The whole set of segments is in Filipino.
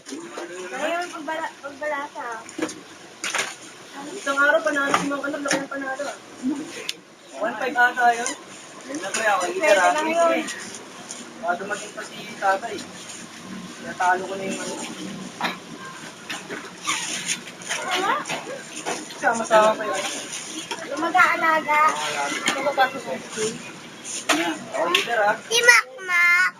Kaya yung pagbalasa. Isang araw, panalo si Mang Anak, laki ng panalo. 1.5 ata yun. Siyempre ako, Pwede lang yun. dumating pa si tatay. Natalo ko na yung ano. Sama-sama pa yun. Yung mag-aalaga. Ano ba pasok sa school? Ako leader ah. Si Makmak.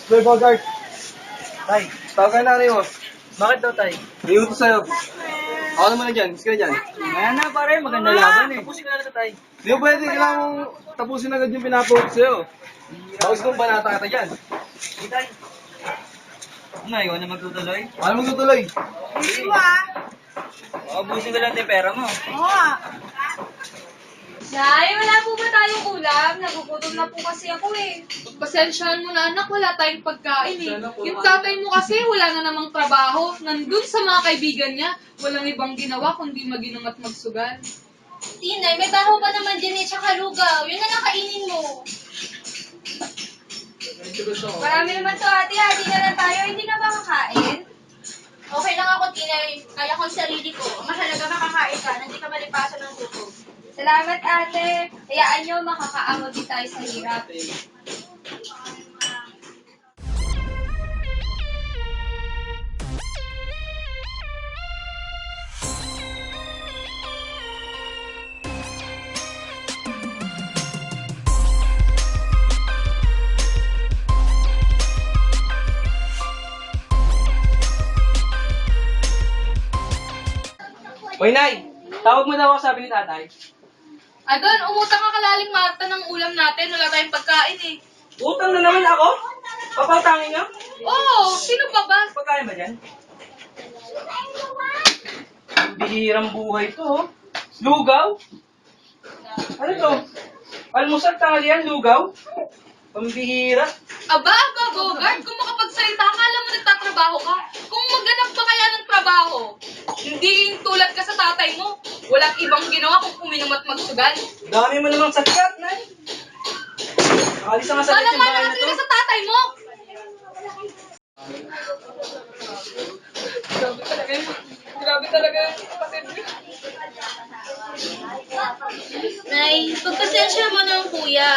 Boy Bogart. Tay, tawagan na rin mo. Bakit daw, tay? May utos sa'yo. Ako naman na dyan. Sige na dyan. Ayan na pare, maganda laban eh. Tapusin ka na ito, tay. Hindi mo pwede. Kailangan mong tapusin agad yung pinapokus sa'yo. Tapos kung banata ka dyan. Itay. Ano, ikaw na magtutuloy? Paano magtutuloy? Hindi mo ah. Abusin ko lang yung pera mo. Oo ah. Nay, wala po ba tayong ulam? Nagugutom na po kasi ako eh. Pasensyahan mo na anak, wala tayong pagkain eh. Yung tatay mo kasi wala na namang trabaho. Nandun sa mga kaibigan niya, walang ibang ginawa kundi mag-inom at magsugal. Tinay, may baho pa naman din eh, tsaka lugaw. Yun na lang kainin mo. Marami naman to ate, hati na lang tayo. Hindi ka ba kakain? Okay lang ako, Tinay. Kaya ko ang sarili ko. Ang mahalaga makakain ka, hindi ka malipasan ng gutom. Salamat ate. Hayaan nyo, makakaamo din tayo sa hirap. Hoy, Nay! Tawag mo daw ako, sabi ni tatay. Adon, umutang ka kalaling Marta ng ulam natin. Wala tayong pagkain eh. Utang na naman ako? Papautangin nga? Oo, sino pa ba? Pagkain ba dyan? Bihirang buhay to, oh. Lugaw? Ano to? Almusal, tanghalian, lugaw? Pambihira. Aba, Bogart, kung makapagsalita, akala mo nagtatrabaho ka. Kung maghanap pa kaya ng trabaho, hindi tulad ka sa tatay mo. Walang ibang ginawa kung uminom at magsugal. Dami mo namang sakat, Nay. Nakalis na nga sa Manang yung bahay na manang to. ka sa tatay mo. Grabe talaga yung kapatid niya. Nay, pagpasensya mo ng kuya.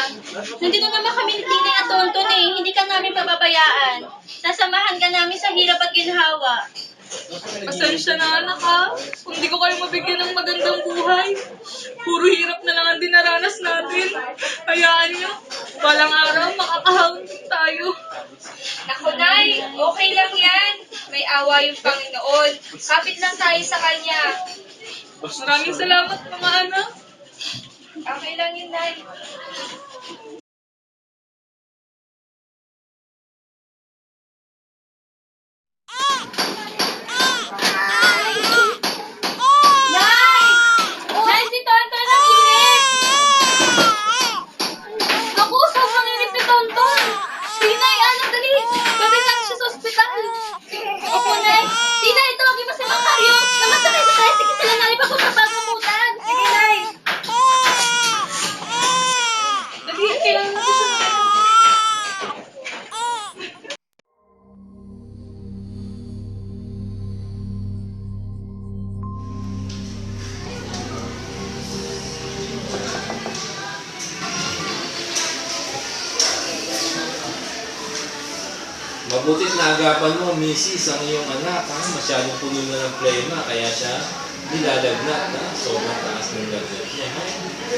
Nandito naman kami ni Tinay at Tonton eh. Hindi ka namin pababayaan. Sasamahan ka namin sa hirap at ginhawa. Pasensya na anak ha. Kung di ko kayo mabigyan ng magandang buhay, puro hirap na lang ang dinaranas natin. Hayaan nyo, balang araw makakahawin tayo. Naku, Nay, okay lang yan. May awa yung Panginoon. Kapit lang tayo sa Kanya. Maraming salamat mga anak. Okay lang yun, Nay. Nay, si Tonton ang init! Naku, sobrang init ni Tonton. Tinay, ano, dali. Dali lang siya sa ospital. Opo, Nay. Tinay, tawagin mo si Mang Mario. Namasakay sa tricycle sila na ipagpapapagutan. Sige, Nay. Dali, kailangan ko siya. Mabutit na agapan mo, misis, ang iyong anak. Ha? Masyadong puno na ng plema, kaya siya nilalagnat. Ha? Sobrang taas ng lagnat niya. Ha?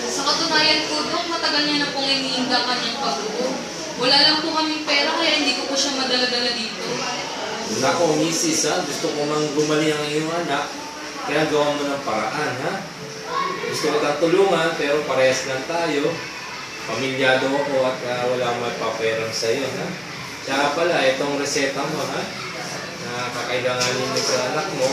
Sa katunayan po, Dok, matagal niya na pong iniinda kanyang pag-uo. Wala lang po kaming pera, kaya hindi ko po siya madala-dala dito. Nako, misis, ha? Gusto ko mang gumaling ang iyong anak, kaya gawa mo ng paraan. Ha? Gusto ko kang tulungan, pero parehas lang tayo. Pamilyado ako at wala akong mapaperang sa'yo. Ha? Kaya pala, itong reseta mo, ha? Na kakailanganin mo sa anak mo,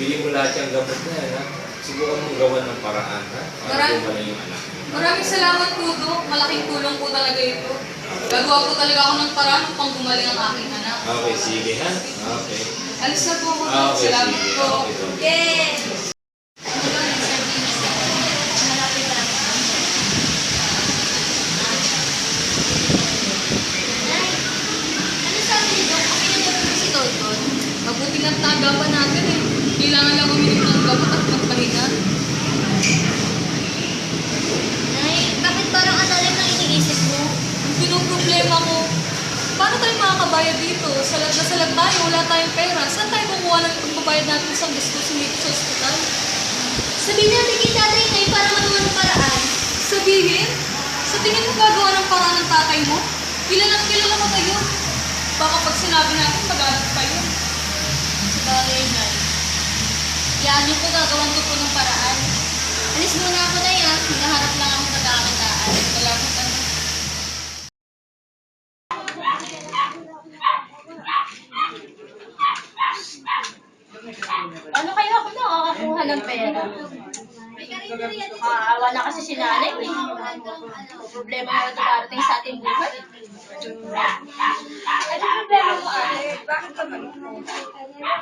bili mo lahat yung gamot na yan, ha? Subukan mong gawan ng paraan, ha? Para gumaling yung anak mo. Maraming salamat po, Dok. Malaking tulong po talaga ito. Gagawa po talaga ako ng paraan upang gumaling ang aking anak. Okay, sige, ha? Okay. Alis na po ako, Dok. Okay, Salamat sige. po. Okay, Dok. Yes. agapan natin eh. Kailangan lang uminom ng gamot at magpahinga. Nay, bakit parang ang lalim ng iniisip mo? Ang pinoproblema ko, paano tayo makakabayad dito? Salag na salag tayo, wala tayong pera. Saan tayo kukuha ng pagbabayad natin sa gusto sumito sa ospital? Sabihin natin kay Tatay Inay para magawa ng paraan. Sabihin? Sa tingin mo gagawa ng paraan ng tatay mo? Kilala mo kayo. Baka pag sinabi natin, mag-alit pa yun. Sabagay, Nay. Yan yung po gagawan ko po ng paraan. Alis muna ako, Nay, ah. Hinaharap lang ako pagkakakitaan. Salamat ano. Ano kaya ako nakakakuha ng pera? Maawa na kasi si nanay. May problema na darating sa ating buhay. Ano problema mo, ate? Bakit ka ba?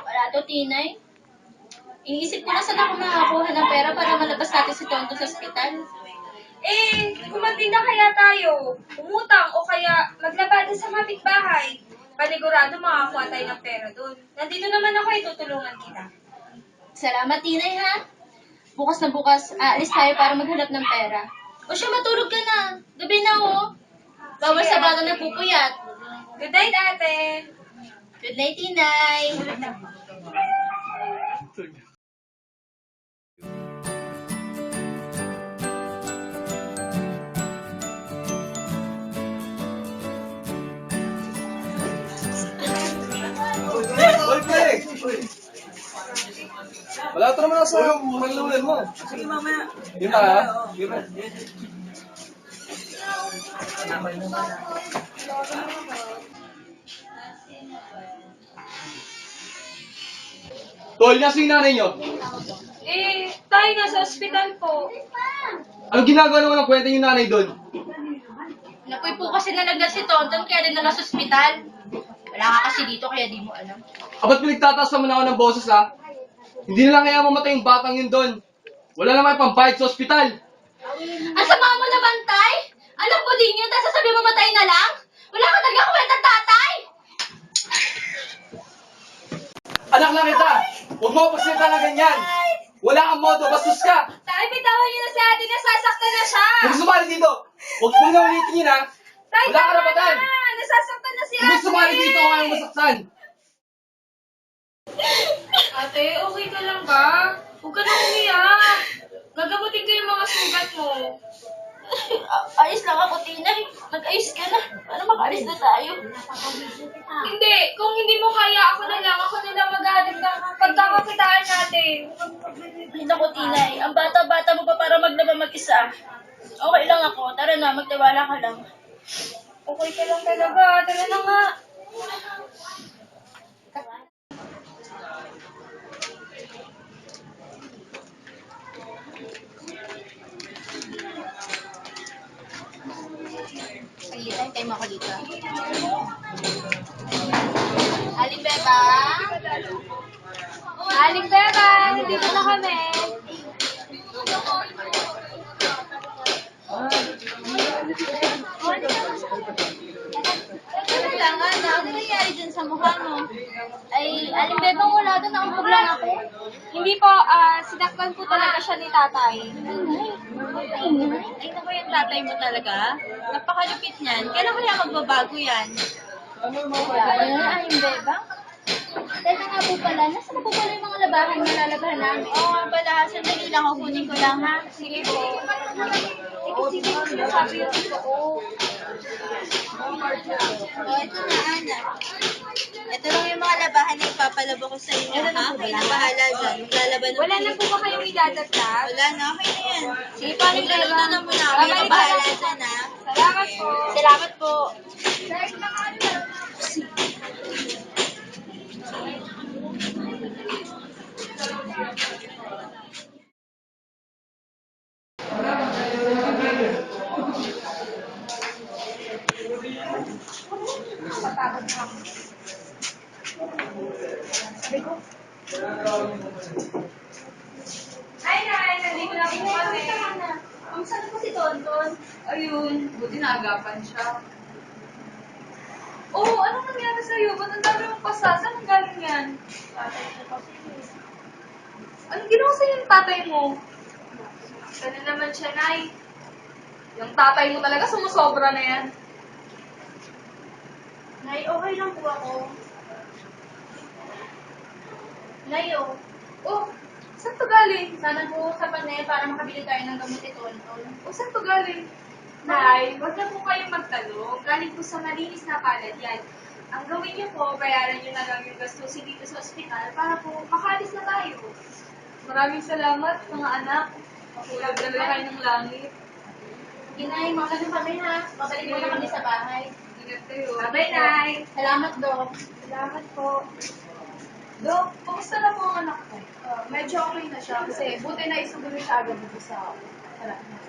Wala to, Tinay. Iniisip ko na saan ako makakakuha ng pera para malabas natin si Tonto sa ospital. Eh, kumantin na kaya tayo. Umutang o kaya maglabada sa kapitbahay. Panigurado makakuha tayo ng pera doon. Nandito naman ako, tutulungan kita. Salamat, Tinay, ha? Bukas na bukas, aalis tayo para maghanap ng pera. O siya, matulog ka na. Gabi na, oh. Bawal sa bata na pupuyat. Good night, ate. Good night, Tinay. Hoy, pre! Wala ito naman sa malulan mo. Sige, mamaya. Yun na, ha? Yun na. Tol, nasa yung nanay nyo? Eh, tayo nasa ospital po. Anong ginagawa naman ng kwenta yung nanay doon? Napoy po kasi nalagyan si Tonton kaya din nala sa ospital. Wala ka kasi dito kaya di mo alam. Abat pinagtataas naman ako ng boses, ha? Hindi na lang kaya mamatay yung batang yun doon. Wala naman pambayad sa ospital. Ang sama mo naman, Tay! Alam ko din yun, tapos sasabi mo matay na lang? Wala ka talaga kwenta, tatay! Anak lang kita! Huwag mo pagsita na ganyan! Wala kang modo, bastos ka! Tay, bitawan niyo na si ate, nasasaktan na siya. Huwag sumali dito! Huwag mo na ulitin yun, ha? Tay, Wala tama karapatan! na. Nasasaktan na si Huwag ate. sumali dito kung ayaw masaktan! Ate, okay ka lang ba? Huwag ka na umiyak. Gagamutin ko yung mga sugat mo. Ayos lang ako, Tinay. Mag-ayos ka na. Para makalis na tayo. Hindi, kung hindi mo kaya, ako na lang mag-aadip ng pagkakakitaan natin. Ay, naku, Tinay. Ang bata-bata mo pa para maglaba mag-isa. Okay lang ako. Tara na, magtiwala ka lang. Okay ka lang talaga. Tara na nga. Saglit, time ako dito. Aling Beba? Aling Beba, nandito na kami. Ano lang, anak? Ano nangyari dyan sa mukha mo? Ay, Aling Beba, wala doon. Nakapag lang ako. Hindi po, sinaktan po talaga siya ni tatay. Ay, naku yung tatay mo talaga. Napakalupit niyan. Kailan kaya magbabago yan? Ayun, Aling Beba. Teka nga po pala, nasa na po pala yung mga labahan na lalabahan namin? Oo nga pala, sandali lang, kukunin ko lang ha. Sige po. Sige, sinasabi yung totoo. Ito na, anak. Ito lang yung mga labahan na ipapalabo ko sa inyo, ha? Kayo na bahala dyan. Maglalaban ng Wala na po ba kayong idadagdag? Wala na, okay na yan. Sige po, Aling Beba. Magluluto na muna. Kayo na bahala dyan, ha? Salamat po. Salamat po. Ay, nay, nandito na po kami. Ang saan po si Tonton? Ayun, buti naagapan siya. Oh, anong nangyari sa'yo? Ba't ang dami mong pasa? Saan ang galing yan? Anong ginawa sa'yo yung tatay mo? Ganun naman siya, Nay. Yung tatay mo talaga, sumusobra na yan. Nay, okay lang po ako. Nay, oh. Oh, saan to galing? Sana po sa panay para makabili tayo ng gamot ito. Oh, saan to galing? Nay, huwag na po kayong magtanong. Galing po sa malinis na palad yan. Ang gawin niyo po, bayaran niyo na lang yung gastusin dito sa ospital para po makalis na tayo. Maraming salamat, mga anak. Makulog na kayo ng langit. Inay, mga kami ha. Babalik mo na kami sa bahay. Ingat kayo. Bye, Nay. Salamat, Dok. Salamat po. Dok, kumusta na po ang anak ko? Medyo okay na siya kasi buti na isugulo siya agad dito sa harap niya.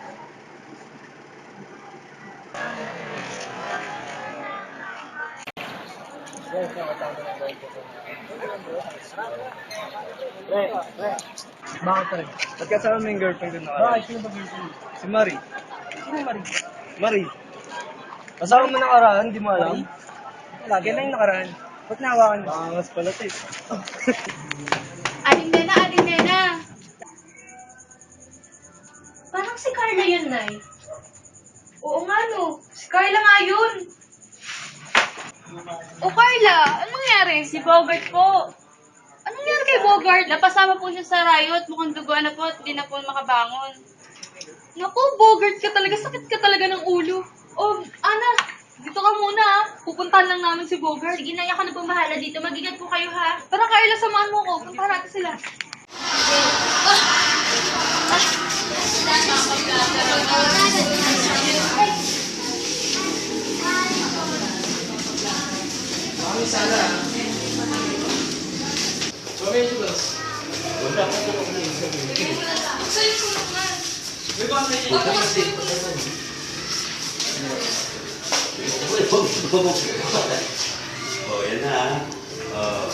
Bakit pre? Ba't kasama mo yung girlfriend ko nakaraan? Bakit? Sino ba girlfriend? Si Marie. Sino Marie? Marie. Kasama mo nakaraan, di mo alam? Wala, ganun yung nakaraan. Ba't nahawakan mo? Angas pala ito eh. Aling Nena. Parang si Carla yun, Nay. Oo nga, no. Si Carla nga yun. Oh, Carla, anong nangyari? Si Bogart po. Anong nangyari kay Bogart? Napasama po siya sa riot. Mukhang duguan na po at hindi na po makabangon. Naku, Bogart ka talaga. Sakit ka talaga ng ulo. Oh, Ana, dito ka muna ha. Pupuntahan lang namin si Bogart. Sige na, ako na po bahala dito. Mag-ingat po kayo ha. Tara, Carla, samahan mo ko. Puntahan natin sila. Mami, sana. Tomatos. Wala ko po kung Sa'yo tulungan. Oh, yan na. Oh.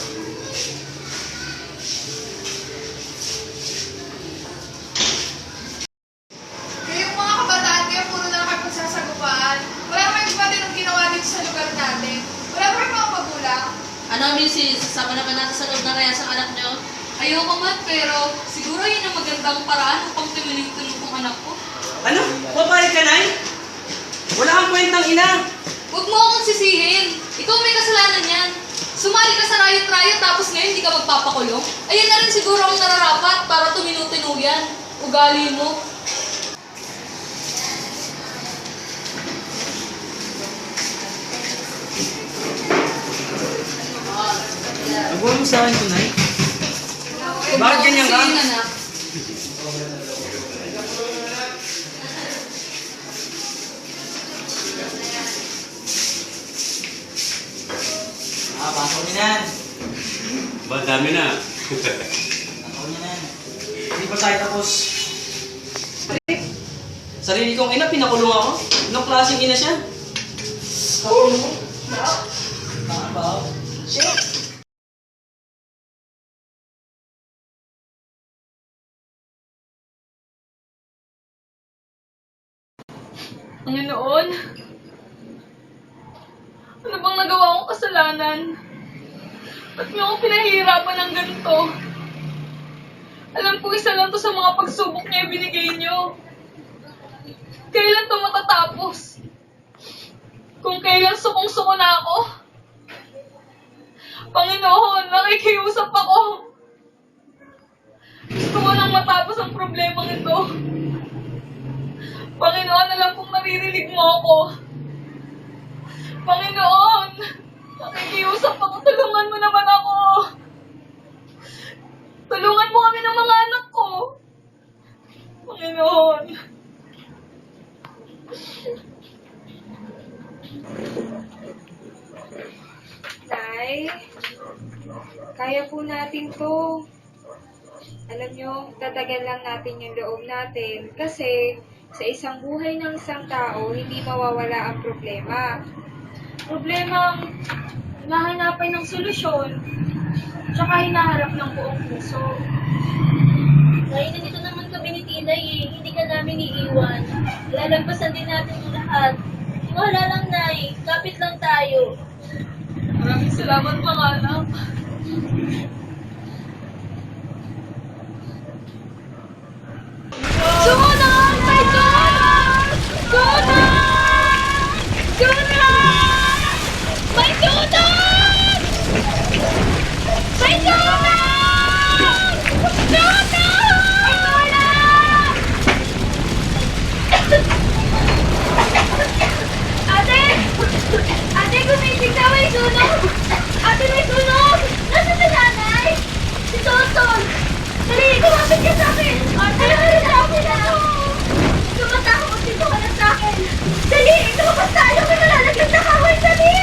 Kayong mga kabataan kayo, puro na lang kayo pagsasagupaan. Wala naman yung pati nung ginawa dito sa lugar natin. Wala ba yung mga magulang? Ano, Mrs.? Sasama naman natin sa loob ng reyas ang anak nyo? Ayoko man, pero siguro yun ang magandang paraan upang tumulong kong anak ko. Ano? Papayag ka, Nay? Wala kang kwentang ina. Huwag mo akong sisihin. Ikaw may kasalanan yan. Sumali ka sa riot-riot tapos ngayon hindi ka magpapakulong. Ayan na rin siguro ang nararapat para tuminu-tinu yan. Ugali mo. Nagawa mo sa akin to, Nay? Bakit ganyan ka? Sisihin, anak. Pasok mo yan. Ba, dami na. Pasok mo yan. Hindi pa tayo tapos. Sarili kong ina, pinakulong ako. Anong klaseng ina siya? Tama ba? Panginoon, ano bang nagawa kong kasalanan? Ba't niyo ako pinahihirapan ng ganito? Alam ko isa lang to sa mga pagsubok niya binigay niyo. Kailan to matatapos? Kung kailan sukong-suko na ako? Panginoon, nakikiusap ako. Gusto ko nang matapos ang problemang ito. Panginoon, alam kong naririnig mo ako. Panginoon, nakikiusap ako, tulungan mo naman ako. Tulungan mo kami ng mga anak ko. Panginoon. Nay, kaya po natin to. Alam nyo, tatagal lang natin yung loob natin kasi sa isang buhay ng isang tao, hindi mawawala ang problema. Problema ang nahanapan ng solusyon, tsaka hinaharap ng buong puso. Nay, nandito naman kami ni Tinay eh. Hindi ka namin iiwan. Lalagpasan din natin yung lahat. Wala lang, Nay. Kapit lang tayo. Salamat mga anak. Jonas! May Jonas! Jonas! Jonas! May Jonas! May Jonas! Jonas! Ate! Ate, gumising na, may sunog! Ate, may sunog! Nasaan si nanay? Si Tonton! Dali, kumapit ka sa akin! Ate, meron na ako na! Tumatakot, dito ka na sa akin! Dali, lumabas tayo! May malalaglag na kaway! Dali!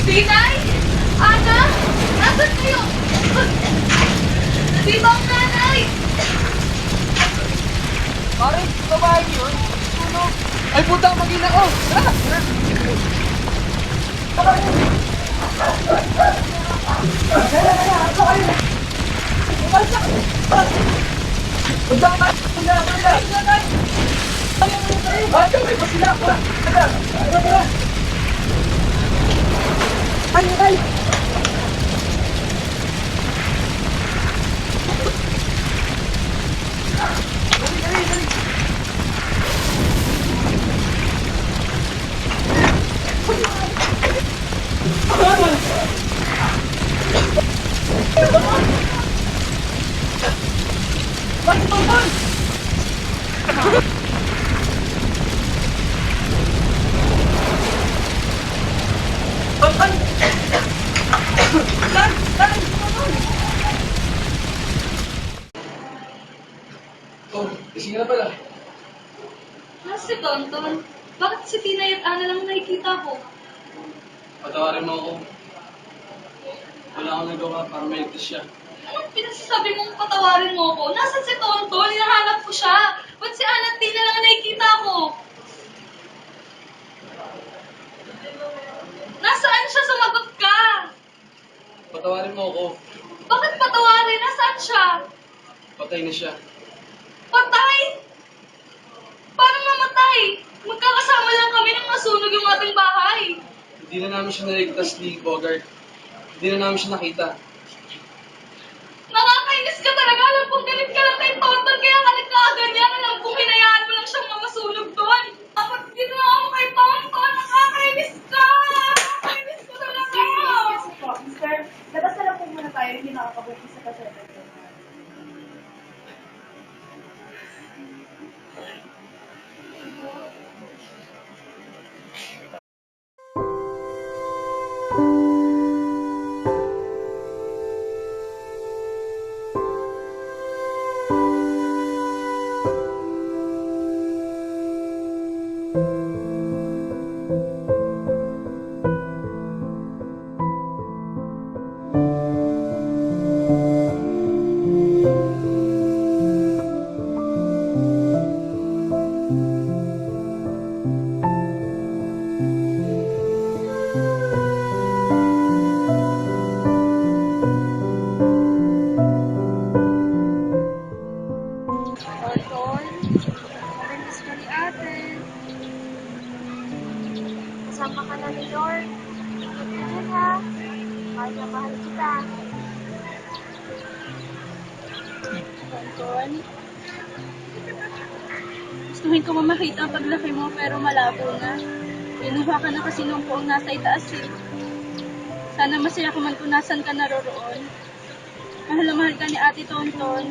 Tinay! Ana! Nasaan kayo? Di ba ang nanay? Pare, babae yun. Sunog. Ay, puta, mag-ina ko. Tara, tara. Oh, gising na pala. Nasa si Tonton? Bakit si Tinay at Ana lang nakikita ko? Patawarin mo ako. Wala akong nagawa para maligtas siya. Anong pinagsasabi mong patawarin mo ako? Nasaan si Tonton? Hinahanap ko siya. Ba't si Ana at Tina lang ang nakikita ko? Nasaan siya? Sumagot ka! Patawarin mo ako. Bakit patawarin? Nasaan siya? Patay na siya. Patay? Paano mamatay? Magkakasama lang kami nang masunog yung ating bahay. Hindi na namin siya naligtas ni Bogart. Hindi na namin siya nakita. Nakakainis ka talaga. Alam kong galit ka lang kay Tonton kaya ka nagkaganyan. Alam kong hinayaan mo lang siyang mamasunog doon. Dapat dito na ako kay Tonton. Nakakainis ka! Nakakainis ka talaga! Sir, labas na lang po muna tayo. Hindi nakakabuti sa kasete. Tonton, namiss ka ni ate. Kasama ka na ni Lord. Ingat ka dyan ha. Mahal na mahal kita. Tonton. Gustuhin ko makita ang paglaki mo pero malabo na. Pinuha ka na kasi nung poong nasa itaas eh. Sana masaya ka man kung nasan ka naroroon. Mahal na mahal ka ni Ate Tonton.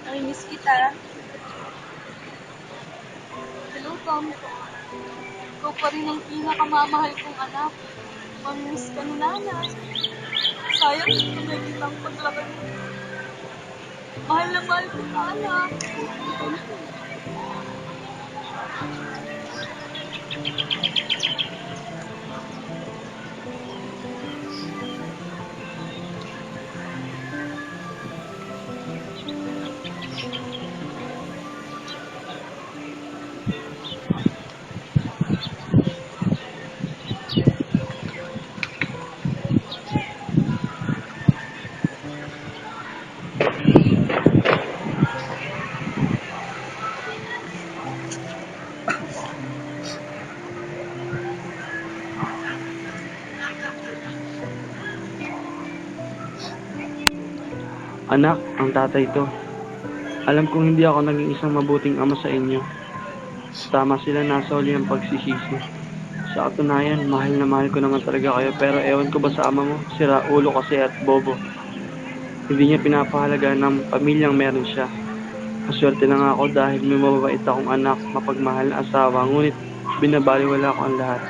Namimiss kita. Hello, Tonton. Ikaw pa rin ang pinakamamahal kong anak. Mamimiss ka ni nanay. Sayang, hindi may kitang paglaki mo. Mahal na mahal kita, anak. Anak, ang tatay to. Alam kong hindi ako naging isang mabuting ama sa inyo. Tama sila, nasa huli ng pagsisisi. Sa katunayan, mahal na mahal ko naman talaga kayo, pero ewan ko ba sa ama mo, sira ulo kasi at bobo. Hindi niya pinapahalaga ng pamilyang meron siya. Maswerte lang ako dahil may mababait akong anak, mapagmahal na asawa, ngunit binabaliwala ko ang lahat.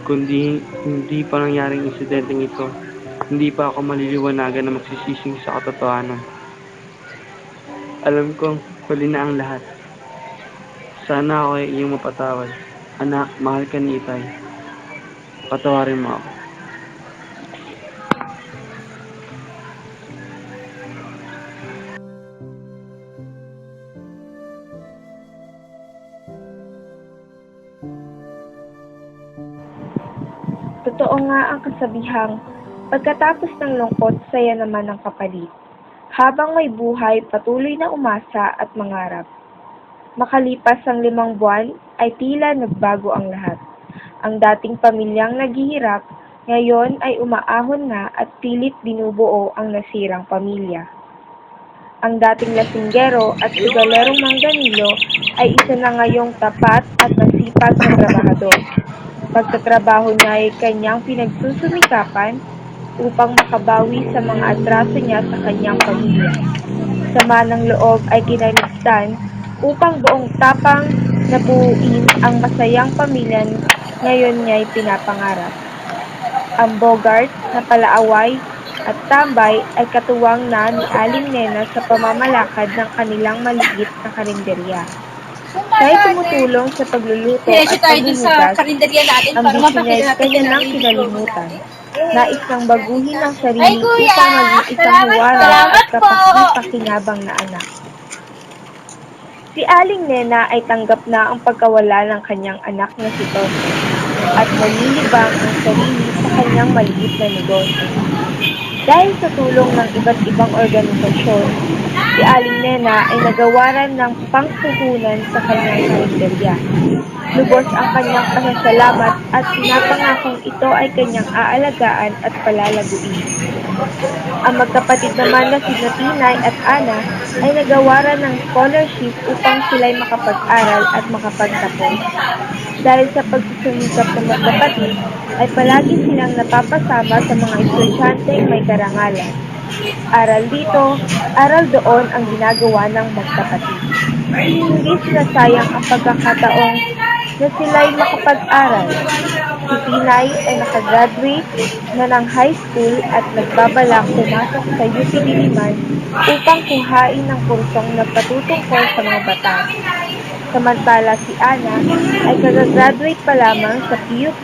Kundi hindi pa nangyaring insidenteng ito, hindi pa ako maliliwanagan na magsisising sa katotohanan. Alam kong huli na ang lahat. Sana ako ay iyong mapatawad. Anak, mahal ka ni Itay. Patawarin mo ako. Totoo nga ang kasabihang, pagkatapos ng lungkot, saya naman ang kapalit. Habang may buhay, patuloy na umasa at mangarap. Makalipas ang 5 buwan, ay tila nagbago ang lahat. Ang dating pamilyang naghihirap, ngayon ay umaahon na at pilit binubuo ang nasirang pamilya. Ang dating lasinggero at sigalerong Mangganilo ay isa na ngayong tapat at masipag na trabahador. Pagtatrabaho niya ay kanyang pinagsusumikapan upang makabawi sa mga atraso niya sa kanyang pamilya. Sama ng loob ay kinaligtan upang buong tapang nabuuin ang masayang pamilya ngayon niya'y pinapangarap. Ang Bogart na palaaway at tambay ay katuwang na ni Aling Nena sa pamamalakad ng kanilang maliit na karinderya. Siya'y tumutulong sa pagluluto at paghuhugas, ambisyon niya ay kanya nang kinalimutan. Nais nang baguhin ang sarili upang maging isang huwara at kapaki-pakinabang na anak. Si Aling Nena ay tanggap na ang pagkawala ng kanyang anak na si Toso at nalilibang ang sarili sa kanyang maliit na negosyo. Dahil sa tulong ng iba't ibang organisasyon, si Aling Nena ay nagawaran ng pangpuhunan sa kanyang karinderya. Lubos ang kanyang pasasalamat at pinapangakong ito ay kanyang aalagaan at palalaguin. Ang magkapatid naman na sina Tinay at Ana ay nagawaran ng scholarship upang sila'y makapag-aral at makapagtapos. Dahil sa pagsusumikap ng magkapatid, ay palagi silang napapasama sa mga estudyanteng may karangalan. Aral dito, aral doon ang ginagawa ng magkapatid. Hindi sinasayang ang pagkakataong na sila'y makapag-aral. Si Tinay ay nakagraduate na ng high school at nagbabalak pumasok sa UP Diliman upang kuhain ng kursong nagpatutungkol sa mga bata. Samantala si Ana ay kagagraduate pa lamang sa PUP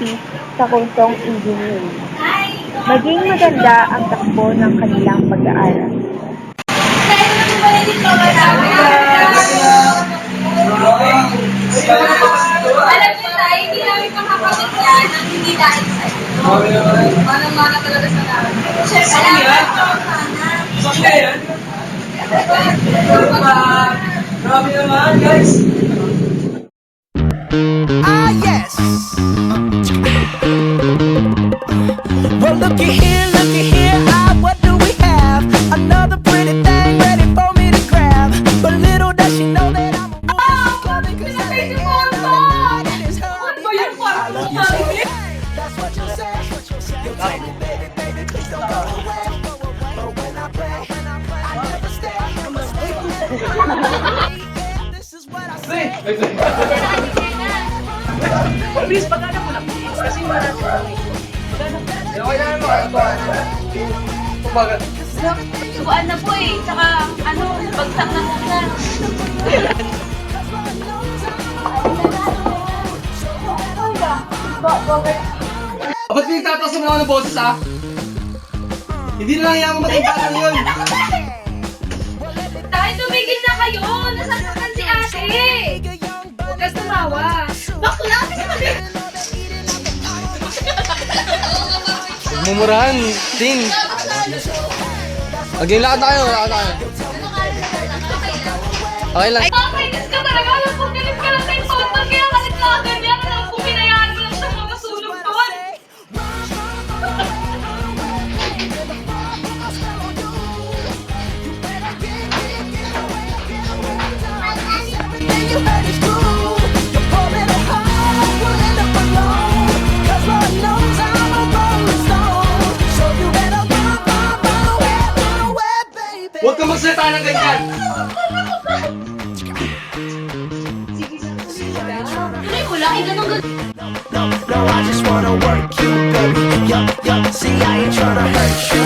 sa kursong engineering. Maging maganda ang takbo ng kanilang pag-aaral. Alam niyo na, hindi namin makakapit yan ang hindi dahil sa'yo. Manang-mana talaga sa namin. Siyempre, alam ko ang mana. Sakya yan? Grabe naman, guys! Ah, yes! Well, looky here, ah, what do we have? Another pretty thing ready for me to grab. But little does she know that I'm a woman. Cause I ain't got it is her. I love you so much. That's what you say. You tell me, baby, baby, please don't go away. But when I play, I never stay. I'm a stay. This is what I say. Please, pagkana mo na. Kasi marami. Okay lang mo. Kumbaga. Subuan na po eh. Tsaka, bagsak na muna. Ba't pinagtataas mo naman ng boses, ah? Hindi na lang yan ako matibatan yun. Dahil tumigil na kayo! Nasasaktan si ate! Huwag ka tumawa. Bakla! Mumurahan, Tin. Okay, lakad na kayo, Okay lang. Nakakainis ka talaga. Alam ko, galit ka lang kay Tonton. Kaya ka nagkakaganyan. Alam ko, pinayaan mo lang siyang makasulog doon. tayo ng ganyan. Tuloy mo lang, ganun. No, I just wanna work you, baby. Yup, yup, see, I ain't tryna hurt you,